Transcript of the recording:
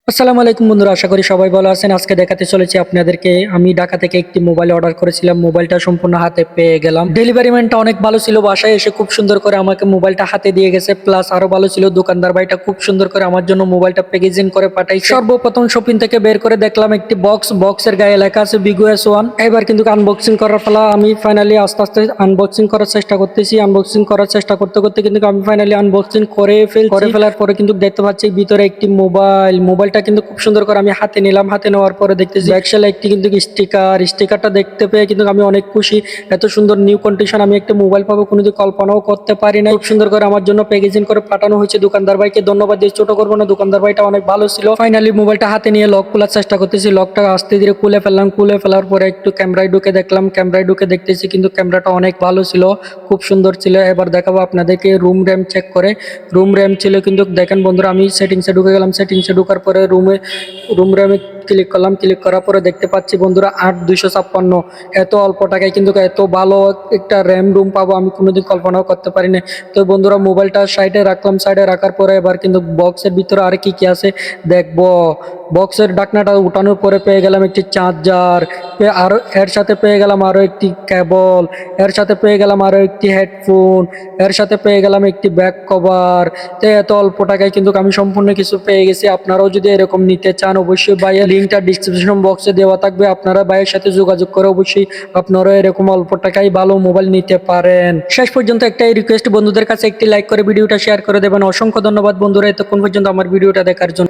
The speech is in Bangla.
আসসালামু আলাইকুম বন্ধুরা, আশা করি সবাই ভালো আছেন। আজকে দেখাতে চলেছি আপনাদেরকে আমি ঢাকা থেকে একটি মোবাইল অর্ডার করেছিলাম। মোবাইলটা সম্পূর্ণ হাতে পেয়ে গেলাম। ডেলিভারি ম্যানটা অনেক ভালো ছিল, বাসায় এসে খুব সুন্দর করে আমাকে মোবাইলটা হাতে দিয়ে গেছে। প্লাস আরো ভালো ছিল, দোকানদার ভাইটা খুব সুন্দর করে আমার জন্য মোবাইলটা প্যাকেজিং করে পাঠাইছে। সর্বপ্রথম শপিং থেকে বের করে দেখলাম একটি বক্সের গায়ে লেখা আছে বিগো S1। এবার কিন্তু আনবক্সিং করার পালা। আমি ফাইনালি আস্তে আস্তে আনবক্সিং করার চেষ্টা করতেছি। আনবক্সিং করার চেষ্টা করতে করতে কিন্তু আমি ফাইনালি আনবক্সিং করে ফেলার পরে কিন্তু দেখতে পাচ্ছি ভিতরে একটি মোবাইলটা কিন্তু খুব সুন্দর করে আমি হাতে নিলাম। হাতে নেওয়ার পরে দেখতেছি ব্যাকসাইডে একটি কিন্তু স্টিকারটা দেখতে পেয়ে কিন্তু আমি অনেক খুশি। এত সুন্দর নিউ কন্ডিশন আমি একটা মোবাইল পাবো কোনোদিন কল্পনাও করতে পারি না। খুব সুন্দর করে আমার জন্য প্যাকেজিং করে পাঠানো হয়েছে। দোকানদার ভাইকে ধন্যবাদ দিয়ে ছোট করবো না, দোকানদার ভাইটা অনেক ভালো ছিল। ফাইনালি মোবাইলটা হাতে নিয়ে লক খোলার চেষ্টা করতেছি। লকটা আস্তে ধীরে খুলে ফেললাম। খুলে ফেলার পরে একটু ক্যামেরায় ঢুকে দেখলাম। ক্যামেরায় ঢুকে দেখতেছি কিন্তু ক্যামেরাটা অনেক ভালো ছিল, খুব সুন্দর ছিল। এবার দেখাবো আপনাদেরকে রুম র্যাম চেক করে। রুম র্যাম ছিল কিন্তু দেখেন বন্ধুরা, আমি সেটিংসে ঢুকে গেলাম। সেটিংসে ঢোকার পরে রুম র্যামে ক্লিক করলাম। ক্লিক করার পরে দেখতে পাচ্ছি বন্ধুরা 8256। এত অল্প টাকায় কিন্তু এত ভালো একটা র্যাম রুম পাবো আমি কোনোদিন কল্পনাও করতে পারি না। তো বন্ধুরা মোবাইলটা সাইডে রাখলাম। সাইডে রাখার পরে এবার কিন্তু বক্সের ভিতরে আর কি কি আছে দেখবো। বক্সের ঢাকনাটা উঠানোর পরে পেয়ে গেলাম একটি চার্জার, আরো এর সাথে পেয়ে গেলাম আরো একটি কেবল, এর সাথে পেয়ে গেলাম আরো একটি হেডফোন, এর সাথে পেয়ে গেলাম একটি ব্যাক কভার। তো এত অল্প টাকায় কিন্তু আমি সম্পূর্ণ কিছু পেয়ে গেছি। আপনারাও যদি এরকম নিতে চান অবশ্যই ভাইয়ের লিঙ্কটা ডিসক্রিপশন বক্সে দেওয়া থাকবে। আপনারা ভাইয়ের সাথে যোগাযোগ করে অবশ্যই আপনারা এরকম অল্প টাকায় ভালো মোবাইল নিতে পারেন। শেষ পর্যন্ত একটাই রিকোয়েস্ট, বন্ধুদের কাছে একটি লাইক করে ভিডিওটা শেয়ার করে দেবেন। অসংখ্য ধন্যবাদ বন্ধুরা এতক্ষণ পর্যন্ত আমার ভিডিওটা দেখার জন্য।